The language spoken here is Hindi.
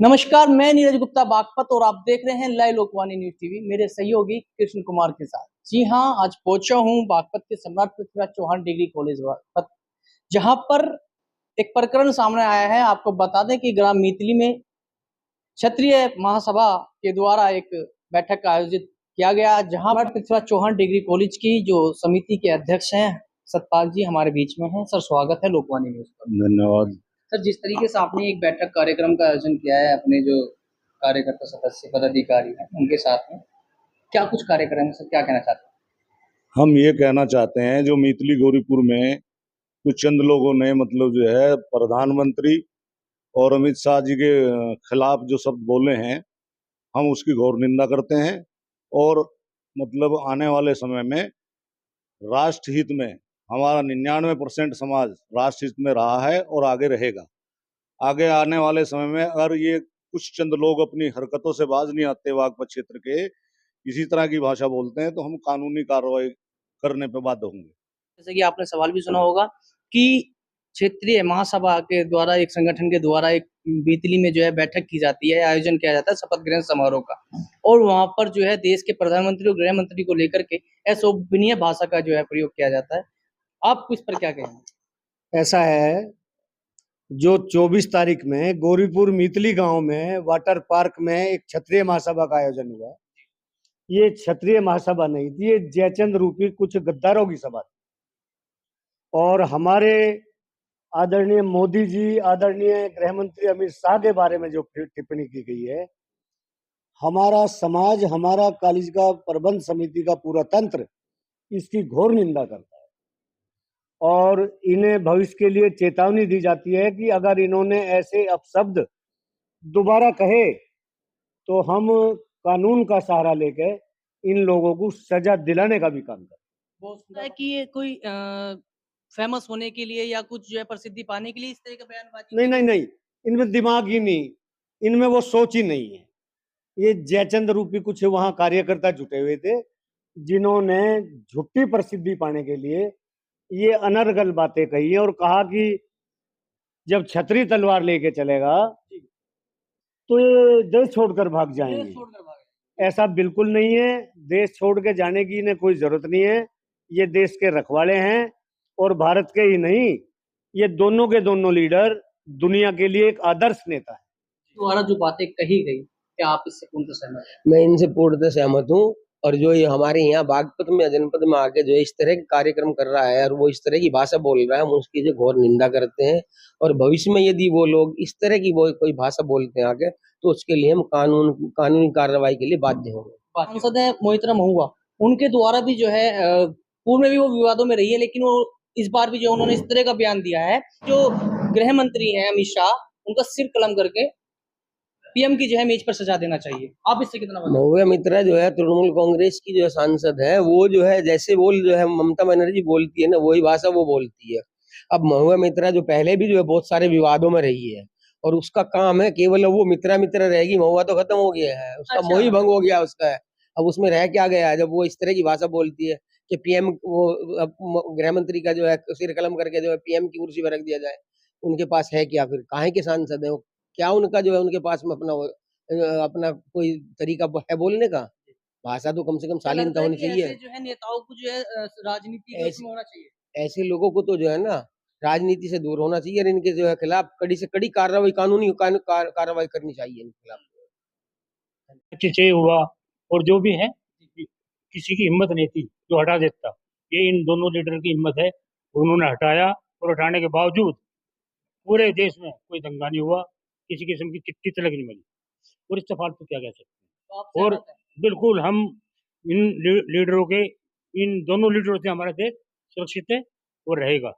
नमस्कार, मैं नीरज गुप्ता बागपत और आप देख रहे हैं लाइव लोकवाणी न्यूज टीवी मेरे सहयोगी कृष्ण कुमार के साथ। जी हां, आज पहुंचा हूं बागपत के सम्राट पृथ्वीराज चौहान डिग्री कॉलेज बागपत, जहां पर एक प्रकरण सामने आया है। आपको बता दें कि ग्राम मीतली में क्षत्रिय महासभा के द्वारा एक बैठक का आयोजित किया गया, जहां सम्राट पृथ्वीराज चौहान डिग्री कॉलेज की जो समिति के अध्यक्ष हैं सतपाल जी हमारे बीच में हैं। सर, स्वागत है लोकवाणी न्यूज पर। धन्यवाद। सर, जिस तरीके से आपने एक बैठक कार्यक्रम का आयोजन किया है अपने जो कार्यकर्ता सदस्य पदाधिकारी हैं उनके साथ में, क्या कुछ कार्यक्रम है सर, क्या कहना चाहते हैं? हम ये कहना चाहते हैं, जो मीतली गौरीपुर में कुछ चंद लोगों ने मतलब जो है प्रधानमंत्री और अमित शाह जी के खिलाफ जो शब्द बोले हैं, हम उसकी घोर निंदा करते हैं। और मतलब आने वाले समय में राष्ट्र हित में हमारा 99% समाज राष्ट्र हित में रहा है और आगे रहेगा। आगे आने वाले समय में अगर ये कुछ चंद लोग अपनी हरकतों से बाज नहीं आते, बागपत क्षेत्र के इसी तरह की भाषा बोलते हैं, तो हम कानूनी कार्रवाई करने पे बाध्य होंगे। जैसे कि आपने सवाल भी सुना होगा कि क्षेत्रीय महासभा के द्वारा एक संगठन के द्वारा एक बीतली में जो है बैठक की जाती है, आयोजन किया जाता है शपथ ग्रहण समारोह का, और वहां पर जो है देश के प्रधानमंत्री और गृह मंत्री को लेकर के अशोभनीय भाषा का जो है प्रयोग किया जाता है। आप इस पर क्या कहेंगे? ऐसा है, जो 24 तारीख में गौरीपुर मीतली गांव में वाटर पार्क में एक क्षत्रिय महासभा का आयोजन हुआ। ये क्षत्रिय महासभा नहीं थी, ये जयचंद रूपी कुछ गद्दारों की सभा थी। और हमारे आदरणीय मोदी जी, आदरणीय गृह मंत्री अमित शाह के बारे में जो टिप्पणी की गई है, हमारा समाज, हमारा कॉलेज का प्रबंध समिति का पूरा तंत्र इसकी घोर निंदा करता है। और इन्हें भविष्य के लिए चेतावनी दी जाती है कि अगर इन्होंने ऐसे अपशब्द दोबारा कहे तो हम कानून का सहारा लेके इन लोगों को सजा दिलाने का भी काम करें। वो सुना है कि ये कोई फेमस होने के लिए या कुछ जो है प्रसिद्धि पाने के लिए इस तरह का बयानबाजी? नहीं नहीं नहीं, इनमें दिमाग ही नहीं, इनमें वो सोच ही नहीं है। ये जयचंद रूपी कुछ वहां कार्यकर्ता जुटे हुए थे, जिन्होंने झूठी प्रसिद्धि पाने के लिए ये अनर्गल बातें कही है और कहा कि जब छतरी तलवार लेके चलेगा तो ये देश छोड़कर भाग जाएंगे। ऐसा बिल्कुल नहीं है, देश छोड़ के जाने की इन्हें कोई जरूरत नहीं है। ये देश के रखवाले हैं और भारत के ही नहीं, ये दोनों के दोनों लीडर दुनिया के लिए एक आदर्श नेता है। द्वारा जो बातें कही गई, क्या आप इससे पूर्णतः सहमत हैं? मैं इनसे पूर्णतः सहमत हूँ। और जो ये हमारे यहाँ बागपत में जनपद में आके जो इस तरह के कार्यक्रम कर रहा है और वो इस तरह की भाषा बोल रहा है, हम उसकी जो घोर निंदा करते हैं। और भविष्य में यदि वो लोग इस तरह की वो कोई भाषा बोलते हैं आगे, तो उसके लिए हम कानूनी कार्रवाई के लिए बाध्य होंगे। सांसद है मोहितराम महुआ, उनके द्वारा भी जो है पूर्व में भी वो विवादों में रही है, लेकिन वो इस बार भी जो उन्होंने इस तरह का बयान दिया है, जो गृह मंत्री हैं अमित शाह, उनका सिर कलम करके पीएम की जो है मेज पर सजा देना चाहिए। आप इससे कितना महुआ मित्रा जो है तृणमूल कांग्रेस की जो सांसद है, वो जो है जैसे वो जो है ममता बनर्जी बोलती है ना, वही भाषा वो बोलती है। अब महुआ मित्रा जो पहले भी जो है बहुत सारे विवादों में रही है और उसका काम है केवल वो मित्रा मित्रा रहेगी। महुआ तो खत्म हो गया है, उसका अच्छा। मोही भंग हो गया उसका है। अब उसमें रह क्या गया है जब वो इस तरह की भाषा बोलती है कि पीएम वो गृह मंत्री का जो है सिर कलम करके जो है पीएम की कुर्सी पर रख दिया जाए। उनके पास है क्या, फिर काहे के सांसद है वो? क्या उनका जो है उनके पास में अपना कोई तरीका है बोलने का? भाषा तो कम से कम शालीनता होनी चाहिए। ऐसे जो है नेताओं को जो है राजनीति के उसमें होना चाहिए। ऐसे लोगों को तो जो है ना राजनीति से दूर होना चाहिए और इनके जो है खिलाफ कड़ी से कड़ी कार्रवाई, कानूनी कार्रवाई करनी चाहिए इनके खिलाफ। चेचे हुआ और जो भी है, किसी की हिम्मत नहीं थी जो हटा देता। ये इन दोनों लीडर की हिम्मत है, उन्होंने हटाया और हटाने के बावजूद पूरे देश में कोई दंगा नहीं हुआ, किसी किस्म की चिट्ठी तलक नहीं मिली। और इससे फालतू क्या कह सकते तो आप हैं। और सहमत हैं? बिल्कुल हम इन लीडरों के, इन दोनों लीडरों से हमारा देश सुरक्षित है और रहेगा।